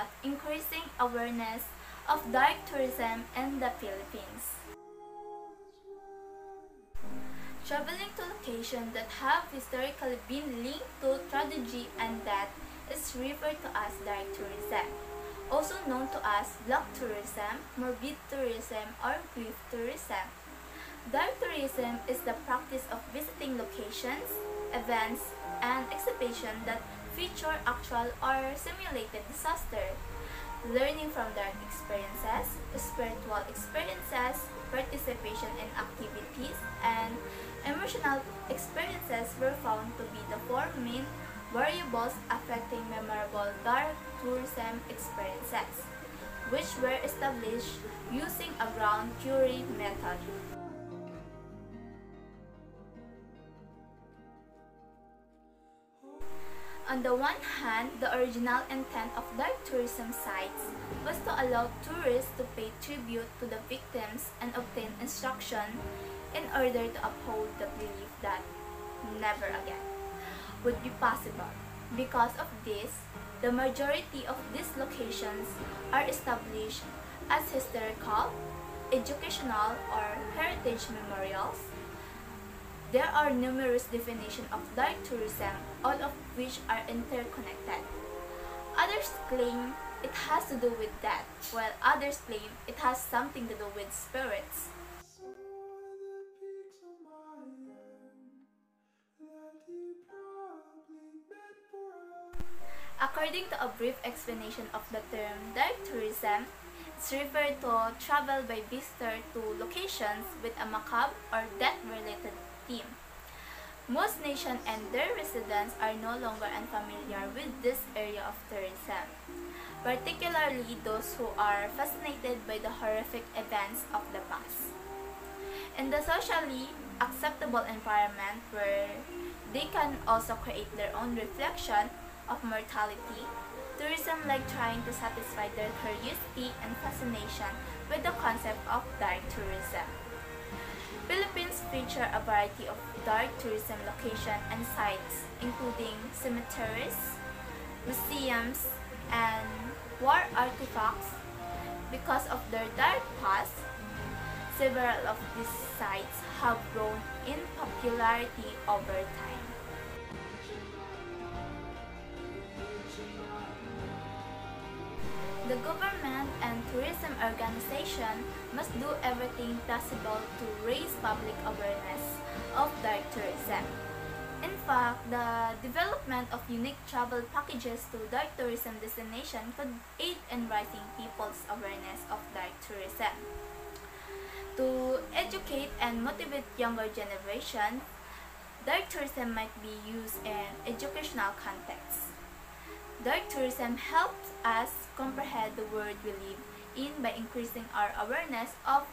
about increasing awareness of dark tourism in the Philippines. Traveling to locations that have historically been linked to tragedy and death is referred to as dark tourism, also known to as black tourism, morbid tourism, or grief tourism. Dark tourism is the practice of visiting locations, events, and exhibitions that feature actual or simulated disaster, learning from dark experiences, spiritual experiences, participation in activities, and emotional experiences were found to be the four main variables affecting memorable dark tourism experiences, which were established using a ground theory method. On the one hand, the original intent of dark tourism sites was to allow tourists to pay tribute to the victims and obtain instruction in order to uphold the belief that never again would be possible. Because of this, the majority of these locations are established as historical, educational, or heritage memorials. There are numerous definitions of dark tourism, all of which are interconnected. Others claim it has to do with death, while others claim it has something to do with spirits. According to a brief explanation of the term dark tourism, it's referred to travel by visitor to locations with a macabre or death-related theme. Most nations and their residents are no longer unfamiliar with this area of tourism, particularly those who are fascinated by the horrific events of the past. In the socially acceptable environment where they can also create their own reflection of mortality, tourism like trying to satisfy their curiosity and fascination with the concept of dark tourism. Philippines feature a variety of dark tourism locations and sites, including cemeteries, museums, and war artifacts. Because of their dark past, several of these sites have grown in popularity over time. The government and tourism organization must do everything possible to raise public awareness of dark tourism. In fact, the development of unique travel packages to dark tourism destinations could aid in raising people's awareness of dark tourism. To educate and motivate younger generations, dark tourism might be used in educational contexts. Dark tourism helps us comprehend the world we live in by increasing our awareness of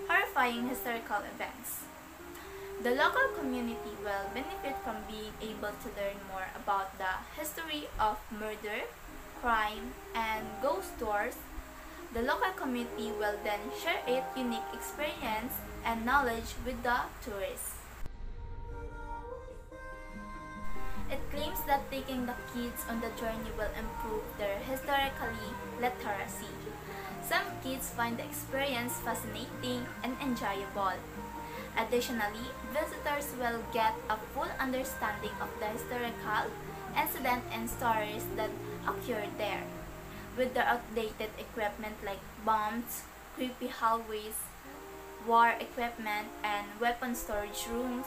horrifying historical events. The local community will benefit from being able to learn more about the history of murder, crime, and ghost tours. The local community will then share its unique experience and knowledge with the tourists. It claims that taking the kids on the journey will improve their historically literacy. Some kids find the experience fascinating and enjoyable. Additionally, visitors will get a full understanding of the historical incidents and stories that occurred there. With their outdated equipment like bombs, creepy hallways, war equipment, and weapon storage rooms,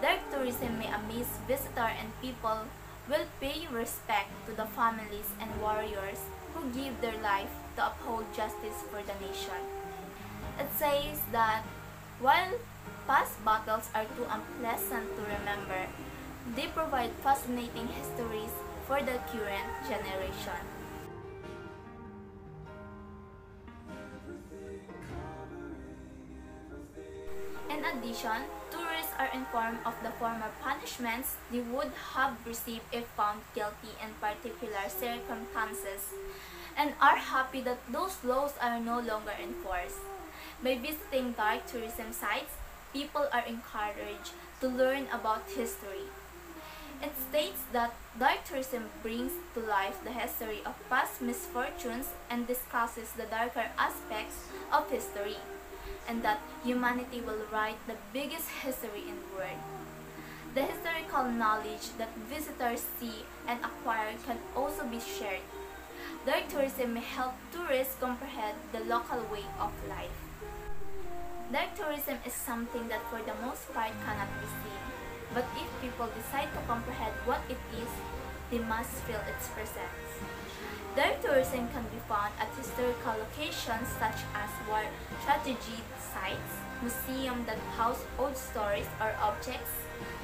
dark tourism may amaze visitors, and people will pay respect to the families and warriors who give their life to uphold justice for the nation. It says that while past battles are too unpleasant to remember, they provide fascinating histories for the current generation. In addition, tourists are informed of the former punishments they would have received if found guilty in particular circumstances, and are happy that those laws are no longer enforced. By visiting dark tourism sites, people are encouraged to learn about history. It states that dark tourism brings to life the history of past misfortunes and discusses the darker aspects of history, and that humanity will write the biggest history in the world. The historical knowledge that visitors see and acquire can also be shared. Dark tourism may help tourists comprehend the local way of life. Dark tourism is something that for the most part cannot be seen, but if people decide to comprehend what it is, they must feel its presence. Dark tourism can be found at historical locations such as war strategy sites, museums that house old stories or objects,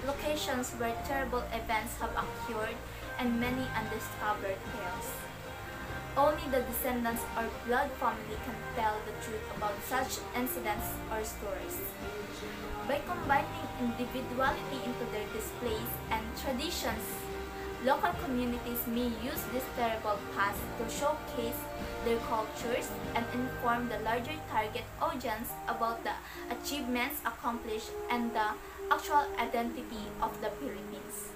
locations where terrible events have occurred, and many undiscovered tales. Only the descendants or blood family can tell the truth about such incidents or stories. By combining individuality into their displays and traditions, local communities may use this terrible past to showcase their cultures and inform the larger target audience about the achievements accomplished and the actual identity of the Philippines.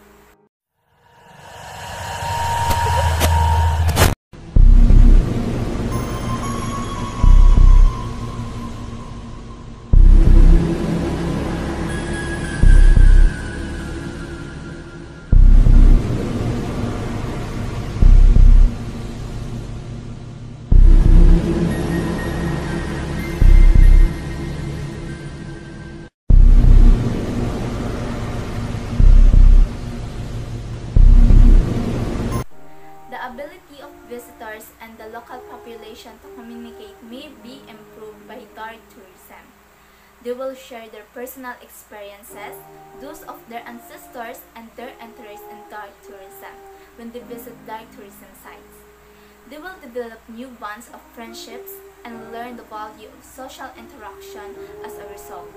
The ability of visitors and the local population to communicate may be improved by dark tourism. They will share their personal experiences, those of their ancestors, and their interest in dark tourism when they visit dark tourism sites. They will develop new bonds of friendships and learn the value of social interaction as a result.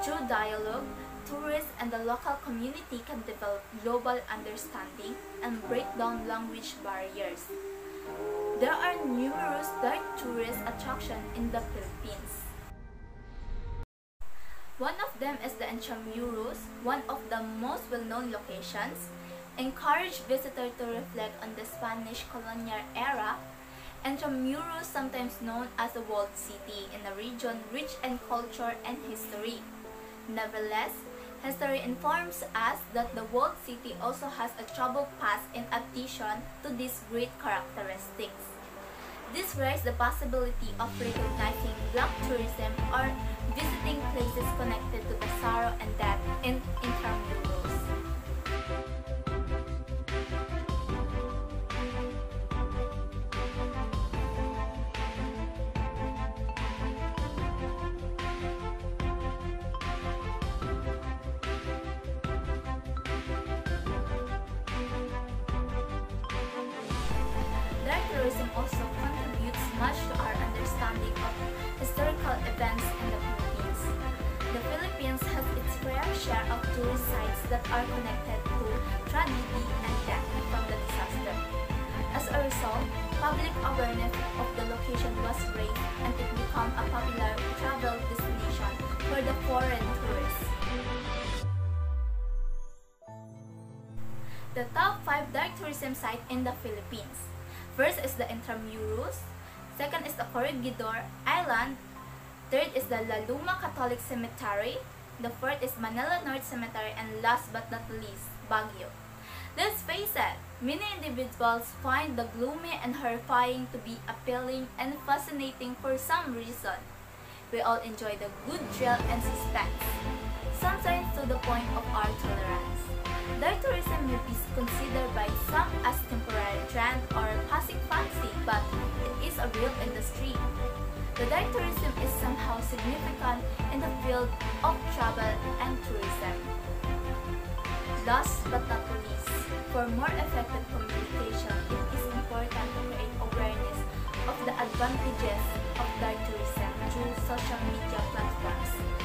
Through dialogue, tourists and the local community can develop global understanding and break down language barriers. There are numerous dark tourist attractions in the Philippines. One of them is the Intramuros, one of the most well-known locations, encourage visitors to reflect on the Spanish colonial era. Intramuros, sometimes known as the Walled City, in a region rich in culture and history. Nevertheless, history informs us that the walled city also has a troubled past in addition to these great characteristics. This raises the possibility of recognizing black tourism or visiting places connected to the sorrow and death in Intramuros. Dark tourism also contributes much to our understanding of historical events in the Philippines. The Philippines has its fair share of tourist sites that are connected to tragedy and death from the disaster. As a result, public awareness of the location was raised and it became a popular travel destination for the foreign tourists. The top 5 dark tourism sites in the Philippines. First is the Intramuros, second is the Corregidor Island, third is the La Luma Catholic Cemetery, the fourth is Manila North Cemetery, and last but not least, Baguio. Let's face it, many individuals find the gloomy and horrifying to be appealing and fascinating for some reason. We all enjoy the good thrill and suspense, sometimes to the point of our tolerance. Dark tourism may be considered by some as temporary trend or passing fancy, but it is a real industry. The dark tourism is somehow significant in the field of travel and tourism. Last but not least, for more effective communication, it is important to create awareness of the advantages of dark tourism through social media platforms.